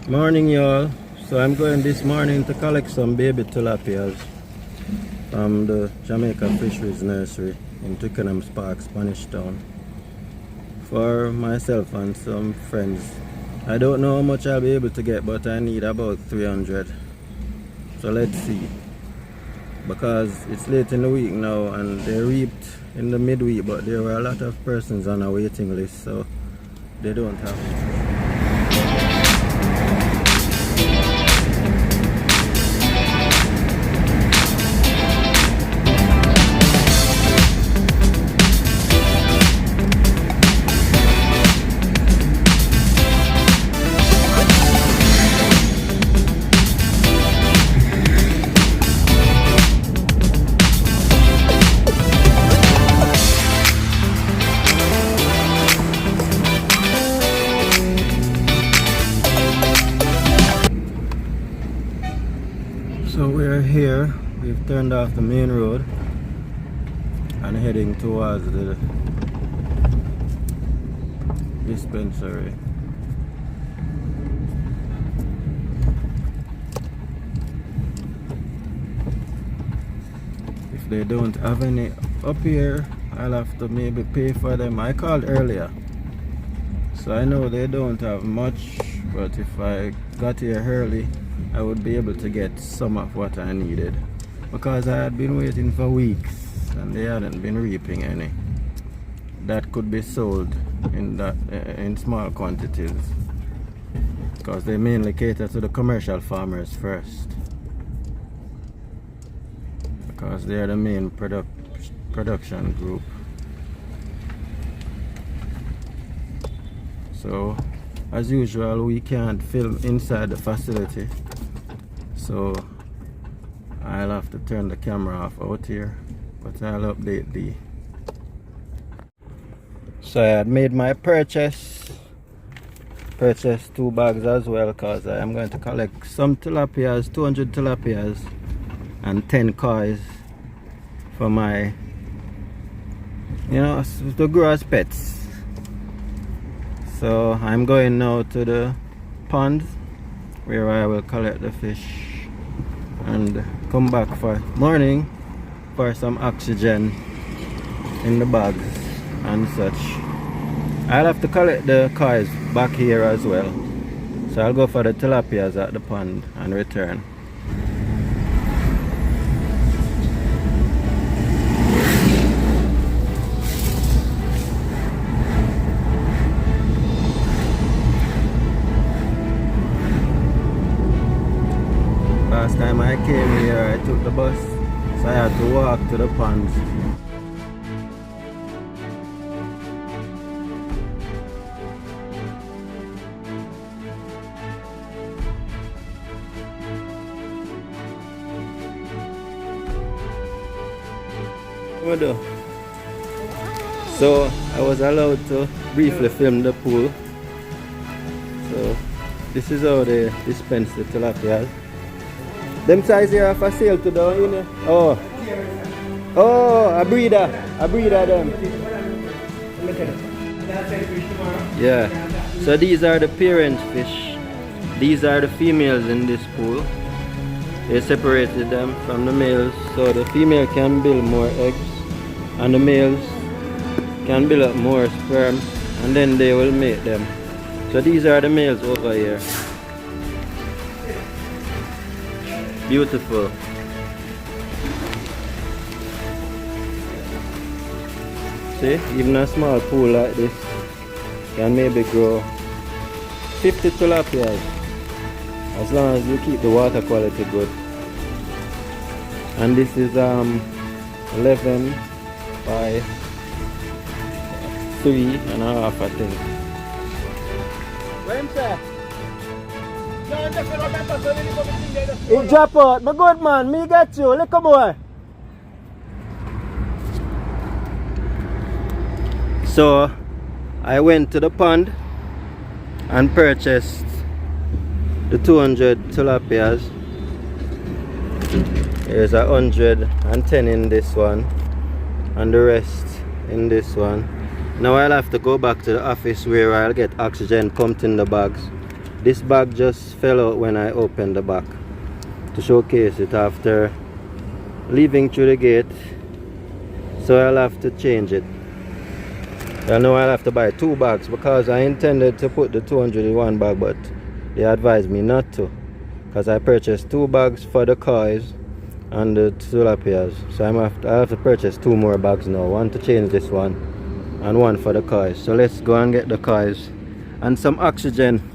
Morning, y'all. So I'm going this morning to collect some baby tilapias from the Jamaica Fisheries Nursery in Twickenham Park, Spanish Town, for myself and some friends. I don't know how much I'll be able to get, but I need about 300. So let's see, because it's late in the week now and they reaped in the midweek, but there were a lot of persons on a waiting list, so they don't have. So we're here, we've turned off the main road and heading towards the dispensary. If they don't have any up here, I'll have to maybe pay for them. I called earlier, so I know they don't have much, but if I got here early, I would be able to get some of what I needed, because I had been waiting for weeks and they hadn't been reaping any that could be sold in small quantities, because they mainly cater to the commercial farmers first, because they are the main production group. So as usual, we can't film inside the facility, so I'll have to turn the camera off out here, but I'll update the. So I had made my purchased 2 bags as well, because I am going to collect some tilapias, 200 tilapias and 10 kois for my, to grow as pets. So I'm going now to the pond where I will collect the fish and come back for morning for some oxygen in the bags and such. I'll have to collect the kois back here as well, so I'll go for the tilapias at the pond and return. Last time I came here, I took the bus, so I had to walk to the ponds. So I was allowed to briefly film the pool. So this is how they dispense the tilapias. Them size here are for sale to down, you know? Oh, a breeder them. Yeah. So these are the parent fish. These are the females in this pool. They separated them from the males, so the female can build more eggs and the males can build up more sperm, and then they will mate them. So these are the males over here. Beautiful. See, even a small pool like this can maybe grow 50 tilapias, as long as you keep the water quality good. And this is 11 by 3.5, I think. It drop out, my good man, me get you, little boy. So I went to the pond and purchased the 200 tilapias. There's 110 in this one and the rest in this one. Now I'll have to go back to the office where I'll get oxygen pumped in the bags This bag just fell out when I opened the back to showcase it after leaving through the gate, so I'll have to change it. I know I'll have to buy 2 bags because I intended to put the 200 in one bag, but they advised me not to because I purchased 2 bags for the kois and the tilapias, so I have to purchase 2 more bags now, one to change this one and one for the kois. So let's go and get the kois and some oxygen.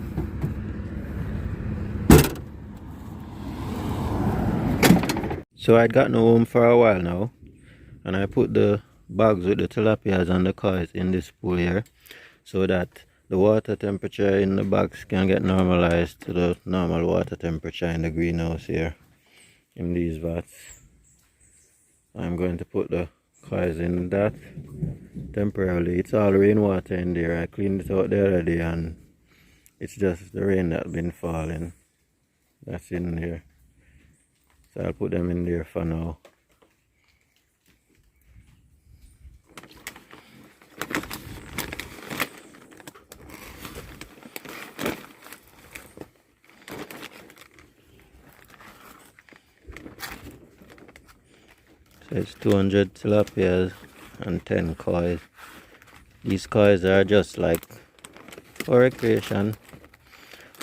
So I'd gotten home for a while now, and I put the bags with the tilapias and the kois in this pool here so that the water temperature in the bags can get normalized to the normal water temperature in the greenhouse here in these vats. I'm going to put the kois in that temporarily. It's all rainwater in there. I cleaned it out the other day and it's just the rain that's been falling that's in there. So I'll put them in there for now. So it's 200 tilapias and 10 kois. These kois are just like for recreation.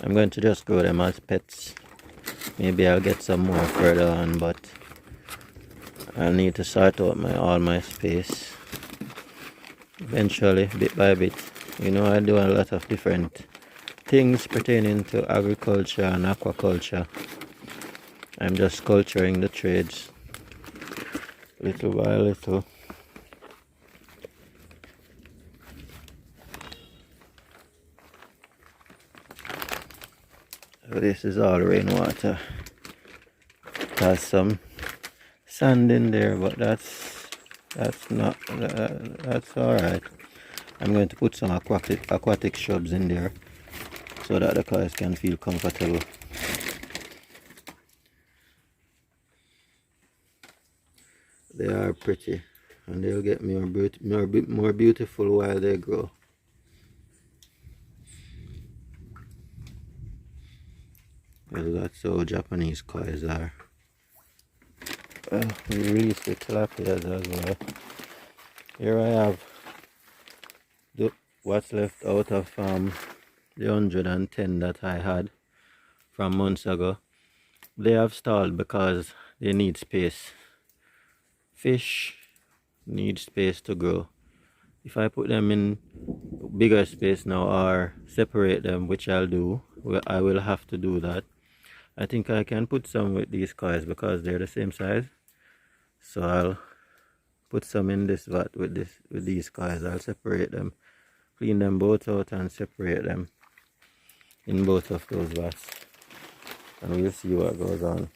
I'm going to just grow them as pets. Maybe I'll get some more further on, but I'll need to sort out all my space eventually, bit by bit. You know, I do a lot of different things pertaining to agriculture and aquaculture. I'm just culturing the trades little by little. So this is all rainwater. There's some sand in there, but that's alright. I'm going to put some aquatic shrubs in there so that the cows can feel comfortable. They are pretty and they'll get more beautiful while they grow. Well, that's how Japanese kois are. We release the tilapias as well. Here I have what's left out of the 110 that I had from months ago. They have stalled because they need space. Fish need space to grow. If I put them in bigger space now or separate them, which I'll do, I will have to do that. I think I can put some with these kois because they're the same size. So I'll put some in this vat with these kois. I'll separate them, clean them both out and separate them in both of those vats. And we'll see what goes on.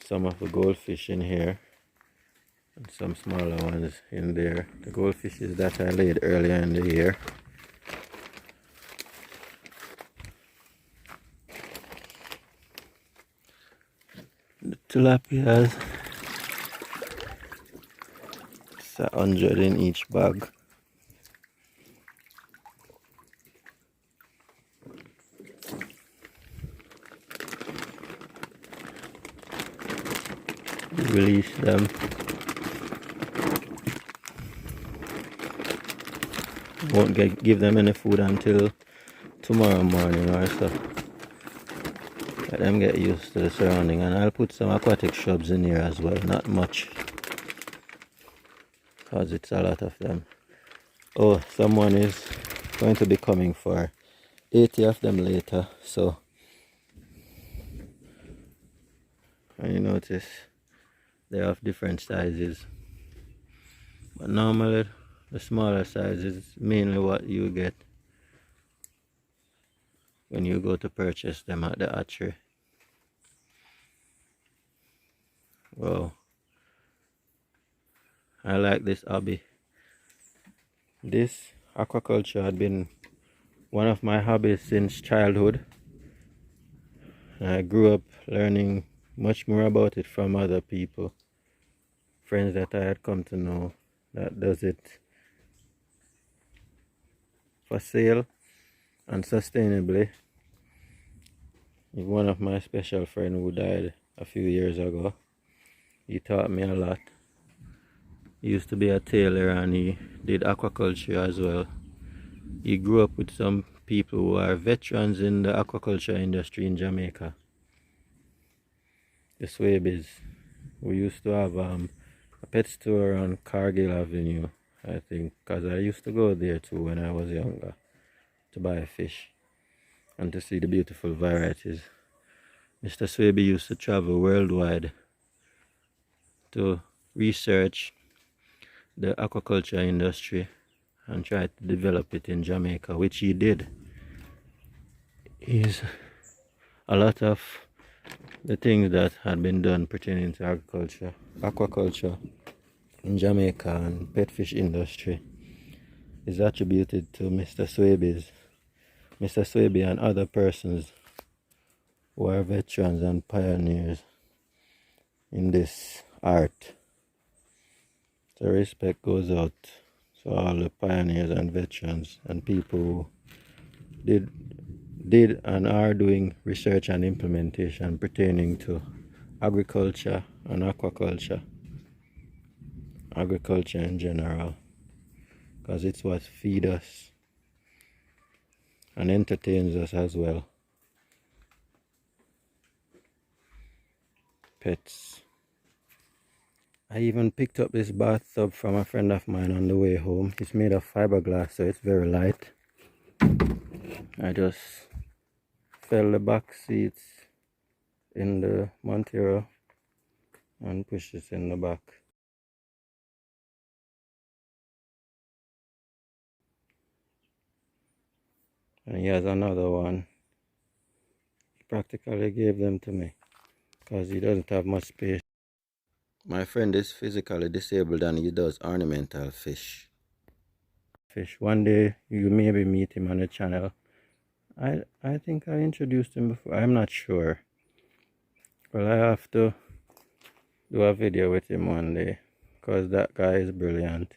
Some of the goldfish in here and some smaller ones in there. The goldfishes that I laid earlier in the year. The tilapias, it's 100 in each bag. Release them. Won't give them any food until tomorrow morning or so. Let them get used to the surrounding, and I'll put some aquatic shrubs in here as well. Not much, because it's a lot of them. Oh, someone is going to be coming for 80 of them later, so and you notice they're of different sizes, but normally the smaller size is mainly what you get when you go to purchase them at the hatchery. Wow, I like this hobby. This aquaculture had been one of my hobbies since childhood. I grew up learning much more about it from other people, friends that I had come to know that does it for sale and sustainably. One of my special friends who died a few years ago, he taught me a lot. He used to be a tailor and he did aquaculture as well. He grew up with some people who are veterans in the aquaculture industry in Jamaica. The Swabies. We used to have a pet store on Cargill Avenue, I think, because I used to go there too when I was younger to buy fish and to see the beautiful varieties. Mr. Swaby used to travel worldwide to research the aquaculture industry and try to develop it in Jamaica, which he did. He's a lot of the things that had been done pertaining to agriculture, aquaculture in Jamaica and pet fish industry is attributed to Mr. Swaby and other persons who are veterans and pioneers in this art. So respect goes out to all the pioneers and veterans and people who did and are doing research and implementation pertaining to agriculture and aquaculture, agriculture in general, because it's what feeds us and entertains us as well. Pets. I even picked up this bathtub from a friend of mine on the way home. It's made of fiberglass, so it's very light. I just fell the back seats in the Montero and pushed it in the back. And he has another one. He practically gave them to me because he doesn't have much space. My friend is physically disabled and he does ornamental fish. One day you maybe meet him on the channel. I think I introduced him before. I'm not sure. Well, I have to do a video with him one day because that guy is brilliant.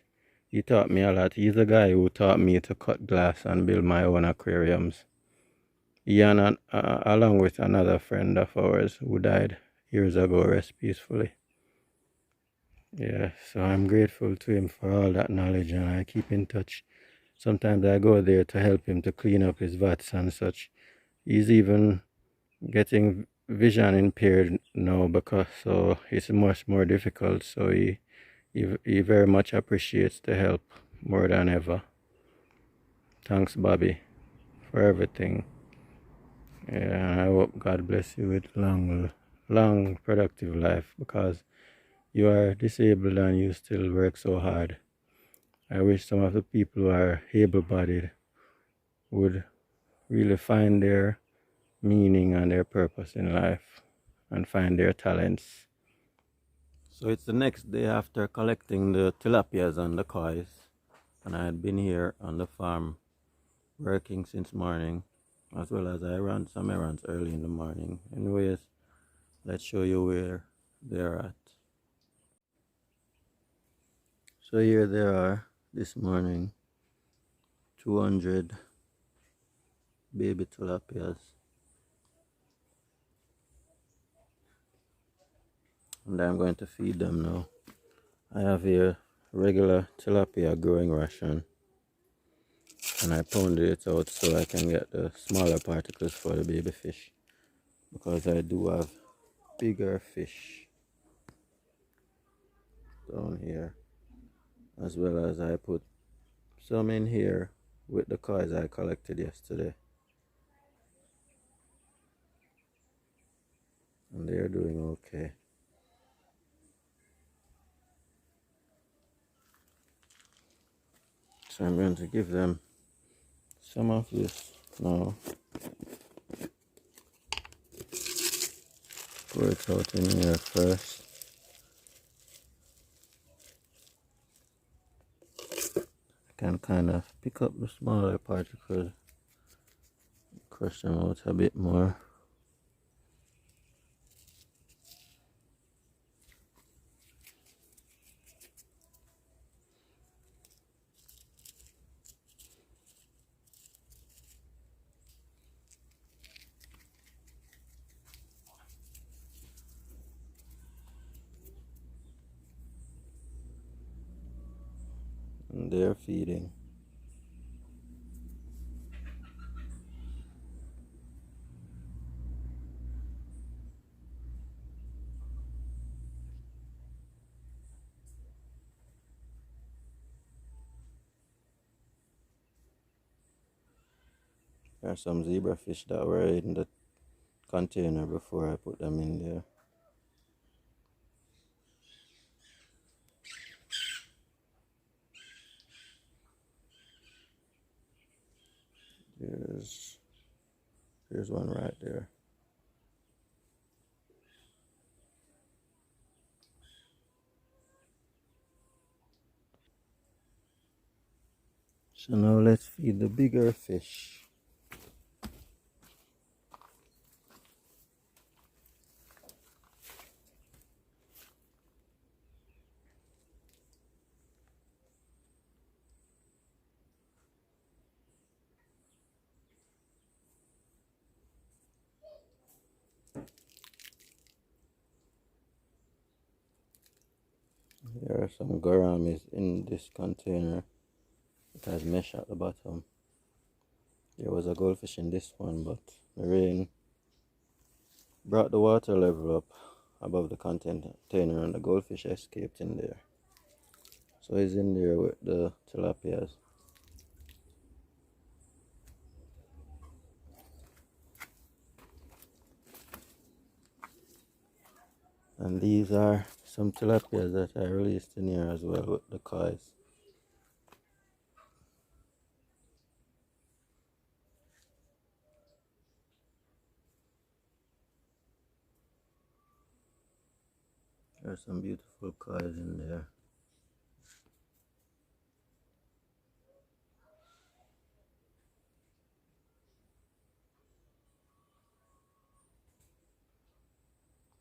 He taught me a lot. He's the guy who taught me to cut glass and build my own aquariums. He and along with another friend of ours who died years ago, rest peacefully. Yeah, so I'm grateful to him for all that knowledge and I keep in touch. Sometimes I go there to help him to clean up his vats and such. He's even getting vision impaired now because so it's much more difficult. So he very much appreciates the help more than ever. Thanks, Bobby, for everything. Yeah, I hope God bless you with long productive life because you are disabled and you still work so hard. I wish some of the people who are able-bodied would really find their meaning and their purpose in life and find their talents. So it's the next day after collecting the tilapias and the kois, and I had been here on the farm working since morning, as well as I ran some errands early in the morning. Anyways, let's show you where they're at. So here they are this morning, 200 baby tilapias. And I'm going to feed them now. I have here regular tilapia growing ration and I pounded it out so I can get the smaller particles for the baby fish because I do have bigger fish down here, as well as I put some in here with the kois I collected yesterday, and they're doing okay. So I'm going to give them some of this now. Pour it out in here first. I can kind of pick up the smaller particles, crush them out a bit more. They're feeding. There are some zebra fish that were in the container before I put them in there. There's one right there. So now let's feed the bigger fish. There are some gouramis in this container. It has mesh at the bottom. There was a goldfish in this one, but the rain brought the water level up above the container and the goldfish escaped in there. So he's in there with the tilapias. And these are some tilapias that I released in here as well with the kois. There are some beautiful kois in there.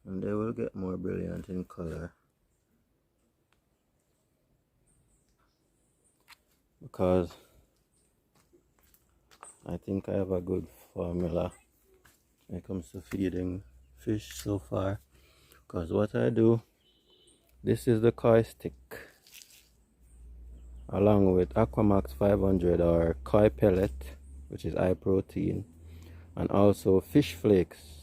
And they will get more brilliant in color because I think I have a good formula when it comes to feeding fish so far. Because what I do, this is the koi stick along with Aquamax 500 or koi pellet, which is high protein, and also fish flakes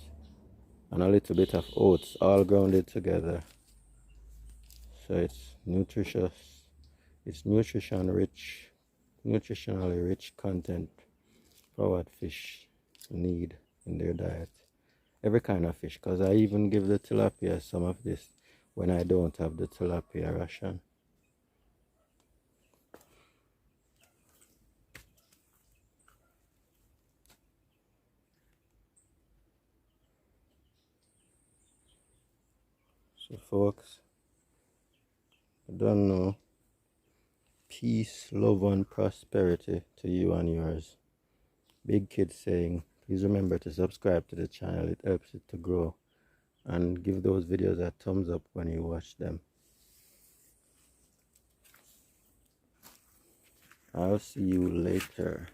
and a little bit of oats, all grounded together. So it's nutritious, it's nutritionally rich content for what fish need in their diet. Every kind of fish, because I even give the tilapia some of this when I don't have the tilapia ration. So folks, I don't know. Peace, love and prosperity to you and yours. Big Kid saying, please remember to subscribe to the channel. It helps it to grow. And give those videos a thumbs up when you watch them. I'll see you later.